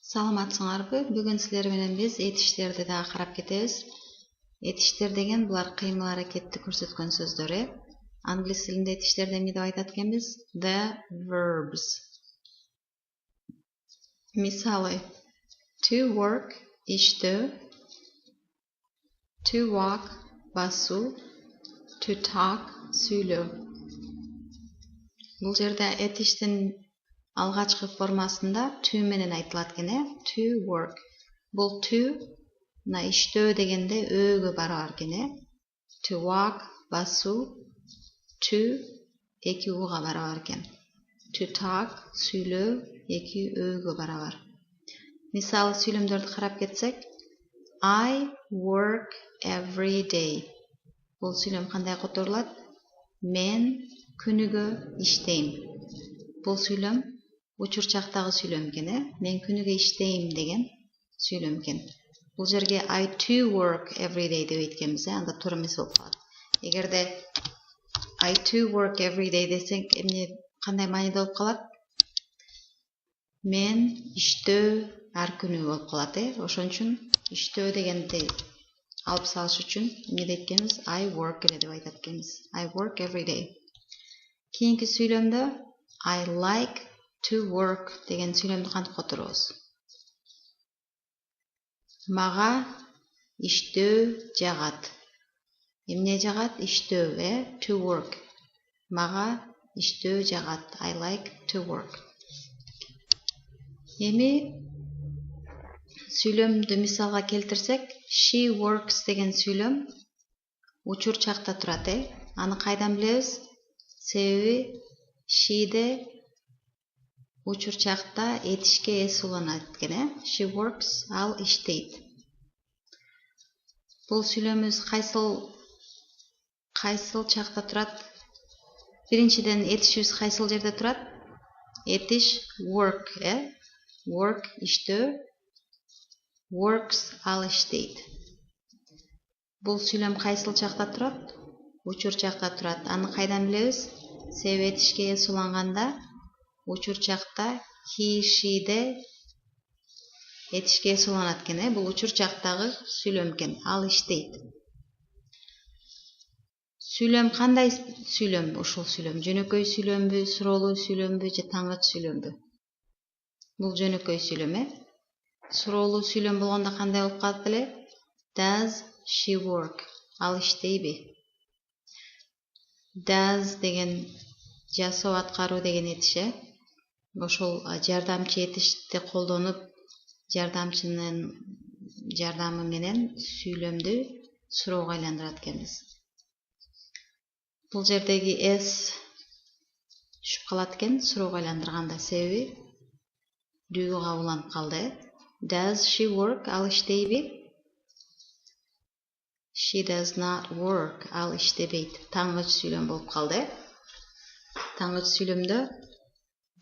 Саламатсыңарбы? Бүгүн силер менен биз этиштерди да карап кетебиз. Этиштер деген булар кыймыл аракетти көрсөткөн сөздөр, Англис тилинде этиштер эмне деп айтат экенбиз? The verbs. Мисалы, to work иштөө, to walk басуу, to talk сүйлөө. Бул жерде этиштин алгачкы формасында to менен айтылат экен, to work. Бул to мына иштөө дегенде өөгө барабар экен, to walk басуу, to эки уга барабар экен. To talk сүйлөө эки өөгө барабар. Мисалы сүйлөмдөрдү карап кетсек, I work every day. Бул сүйлөм кандай которулат? Мен күнүгө иштейм. Бул сүйлөм учурчактагы сүйлөм экен, мен күнүгө иштейм деген сүйлөм экен. Бул жерге I too work every day деп айткенбиз, анда туура эмес болуп калат. Эгерде I too work every day десек, кандай мааниде болуп калат? Мен иштөө ар күнү болуп калат, Ошон үчүн иштөө дегенди алып салыш үчүн эмне дейт экенбиз? I work деп айтат экенбиз. I work every day. Кийинки сүйлөмдө I like to work деген сүйлөмдү кантип которобуз? Мага иштөө жагат. Эмне жагат? Иштөө, to work. Мага иштөө жагат. I like to work. Эми сүйлөмдү мисалга келтирсек, she works деген сүйлөм учурчакта турат, Аны кайдан билебиз? Себеби she'де учурчакта этишке эс уланат экен, She works, ал иштейт. Бул сүйлөмүбүз кайсыл чакта турат? Биринчиден этишибиз кайсыл жерде турат? Этиш work, Work иштөө, works ал иштейт. Бул сүйлөм кайсыл чакта турат? Учурчакта турат. Аны кайдан билебиз? Себеби этишке эс уланганда учурчакта he, she'де этишке эс уланат экен, Бул учурчактагы сүйлөм экен, ал иштейт. Сүйлөм кандай сүйлөм? Ушул сүйлөм жөнөкөй сүйлөмбү, суроолуу сүйлөмбү же таңгыч сүйлөмбү? Бул жөнөкөй сүйлөм, Суроолуу сүйлөм болгондо кандай болуп калат эле? Does she work? Ал иштейби? Does деген жасоо, аткаруу деген этиш, Ошол жардамчы этишти колдонуп, жардамчынын жардамы менен сүйлөмдү суроого айландырат экенбиз. Бул жердеги S түшүп калат экен суроого айландырганда, себеби дүүгүгө уланып калды. Does she work? Ал иштейби? She does not work. Ал иштебейт. Таңгыч сүйлөм болуп калды. Таңгыч сүйлөмдө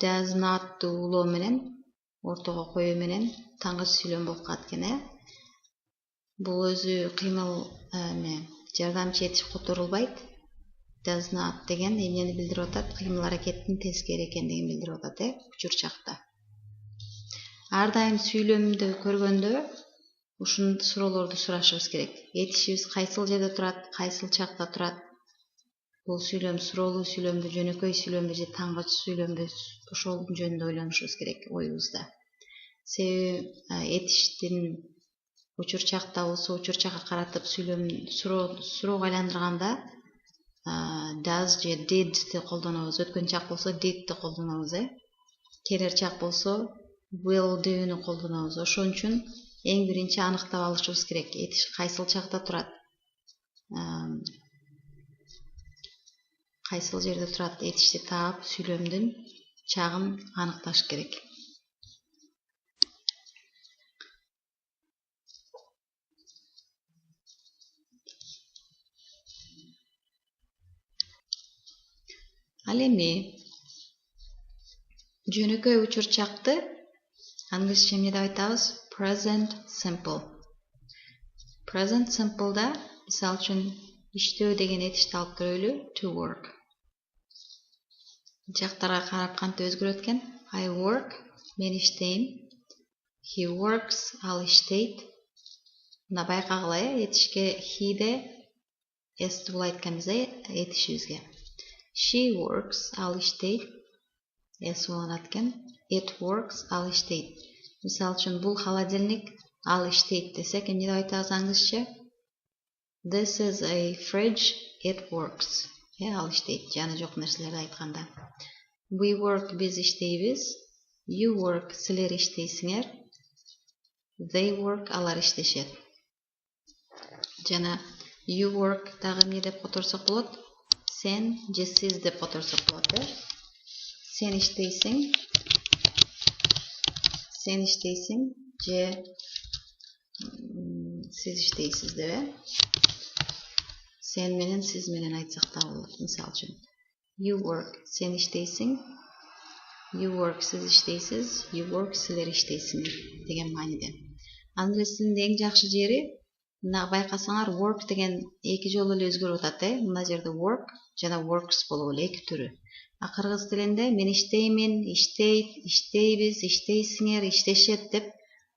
does not улоо менен, ортого коюу менен таңгыч сүйлөм болуп калат экен, Бул өзү кыймыл жардамчы этиш которулбайт. Does not деген эмнени билдирип атат? Кыймыл аракеттин тескери экендигин билдирип атат, учурчакта. Ар дайым сүйлөмдү көргөндө ушул суроолорду сурашыбыз керек. Этишибиз кайсыл жерде турат, кайсыл чакта турат? Бул сүйлөм суроолуу сүйлөмбү, жөнөкөй сүйлөмбү же таңгыч сүйлөмбү? Ошол жөнүндө ойлонушубуз керек оюбузда. Себеби этиштин учурчакта болсо, учурчакка каратып суроого айландырганда does же did'ти колдонобуз. Өткөн чак болсо did'ти колдонобуз, Келер чак болсо will do'ну колдонобуз. Ошон үчүн эң биринчи аныктап алышыбыз керек. Этиш кайсыл чакта турат? Кайсыл жерде турат? Этишти таап, сүйлөмдүн чагын аныкташ керек. Ал эми жөнөкөй учурчакты англисче эмне деп айтабыз? Present simple. Present simple'да, мисалы үчүн, иштөө деген этишти алып көрөлү, to work. Жактарга карап кантип өзгөрөт экен? I work, мен иштейм. He works, ал иштейт. Мына байкагыла, этишке he-де s булайт экенбиз, этишибизге. She works, ал иштейт. S уланат экен. It works, ал иштейт. Мисалы үчүн бул холодильник, ал иштейт десек, эмне деп айтабыз англисче? This is a fridge, it works. Ал иштейт, жаны жок нерселерди айтканда. We work, биз иштейбиз. You work, силер иштейсиңер. They work, алар иштешет. Жана you work дагы эмне деп которсок болот? Сен же сиз деп которсок болот, Сен иштейсиң. Сен иштейсиң же сиз иштейсиз деп, Сен менен сиз менен айтсак да болот. Мисалы үчүн you work, сен иштейсиң. You work, сиз иштейсиз. You work, силер иштейсиңер деген мааниде. Англис тилинде эң жакшы жери, мына байкасаңар work деген эки жолу эле өзгөрүп атат, Мына жерде work жана works болуп эле эки түрү. А кыргыз тилинде мен иштеймин, иштейт, иштейбиз, иштейсиңер, иштешет деп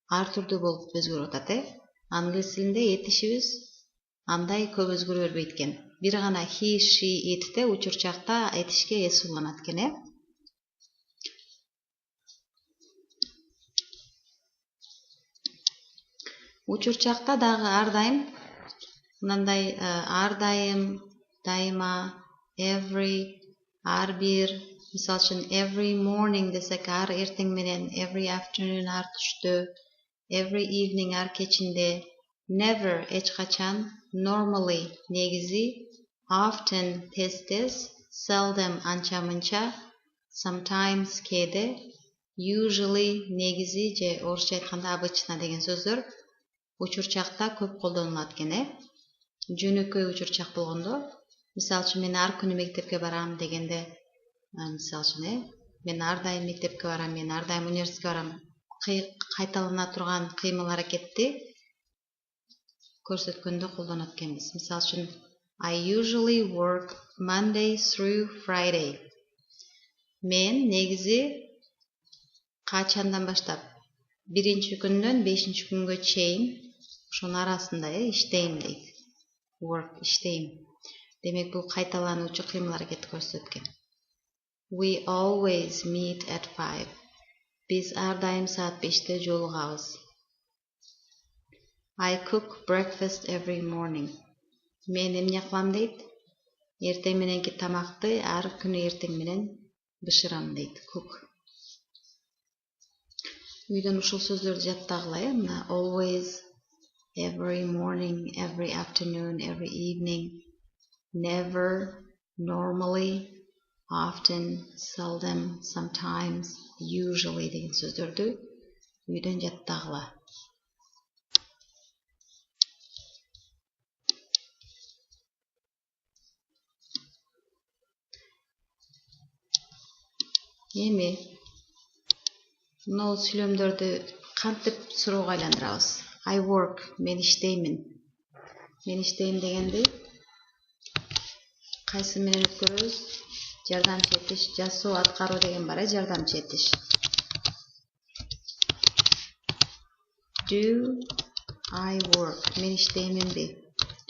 ар түрдүү болуп өзгөрүп атат, Англис тилинде этишибиз андай көп өзгөрө бербейт экен. Бир гана he, she, it'те учурчакта этишке s уланат экен, Учурчакта дагы ар дайым мындай ар дайым, дайыма, every, ар бир, мисалы үчүн every morning десек ар эртең менен, every afternoon ар түштө, every evening ар кечинде, never эч качан, normally негизи, often тез-тез, seldom анча-мынча, sometimes кээде, usually негизи же орусча айтканда обычно деген сөздөр учурчакта көп колдонулат экен, Жөнөкөй учурчак болгондо, мисалы үчүн мен ар күнү мектепке барам дегенде, мисалы үчүн, мен ар дайым мектепке барам, мен ар дайым университетке барам, кайталана турган кыймыл аракетти көрсөткөндө колдонот экенбиз. Мисалы үчүн I usually work Monday through Friday. Мен негизи качандан баштап, биринчи күндөн 5-чи күнгө чейин ошонун арасында иштейм дейт. Work, иштейм. Демек бул кайталануучу кыймыл аракетти көрсөтөт экен. We always meet at 5. Биз ар дайым саат 5-те жолугабыз. I cook breakfast every morning. Мен эмне кылам дейт? Эртең мененки тамакты ар күнү эртең менен бышырам дейт. Cook. Үйдөн ушул сөздөрдү жаттагыла, мына always, every morning, every afternoon, every evening, never, normally, often, seldom, sometimes, usually деген сөздөрдү үйдөн жаттагыла. Эми мына сүйлөмдөрдү кантип суроого айландырабыз? I work, мен иштеймин. Мен иштейм дегенди кайсы менен өткөрөбүз? Жардамчы этиш, жасоо, аткаруу деген бар, жардамчы этиш. Do I work? Мен иштейминби?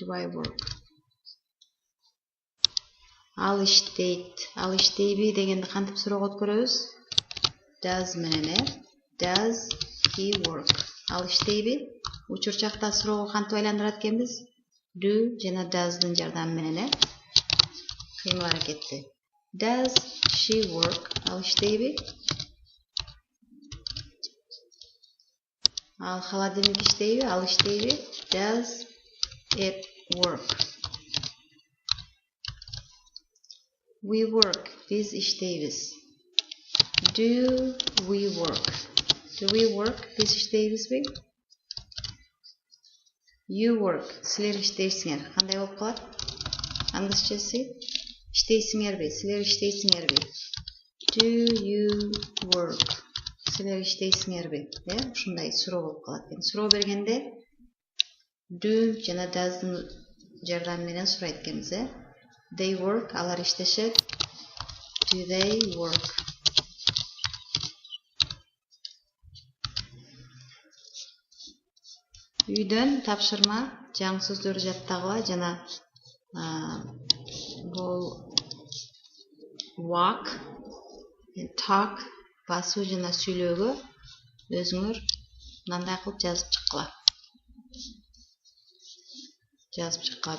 Do I work? Ал иштейт, ал иштейби дегенди кантип суроого өткөрөбүз? Does менен, Does he work? Ал иштейби? Учурчакта суроого кантип айландырат экенбиз? Do жана does'дын жардамы менен, кыймыл аракетти. Does she work? Ал иштейби? Ал холодильник иштейби? Ал иштейби? Does it work? We work, биз иштейбиз. Do we work? Do we work? Биз иштейбизби? You work, силер иштейсиңер. Кандай болуп калат? Англисчеси иштейсиңерби? Силер иштейсиңерби? Do you work? Силер иштейсиңерби? Ушундай суроо болуп калат. Суроо бергенде do жана does'дын жардамы менен сурайт экенбиз, They work, алар иштешет. Do they work? үйдөн тапшырма жаңы сөздөрдү жаттагыла жана бул walk, talk басуу жана сүйлөөгө өзүңөр мындай кылып жазып чыккыла.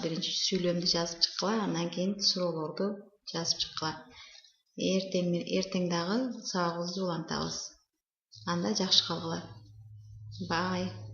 Биринчи сүйлөмдү жазып чыккыла, андан кийин суроолорду жазып чыккыла. Эртең дагы сабагыбызды улантабыз. Анда жакшы калгыла. Bye.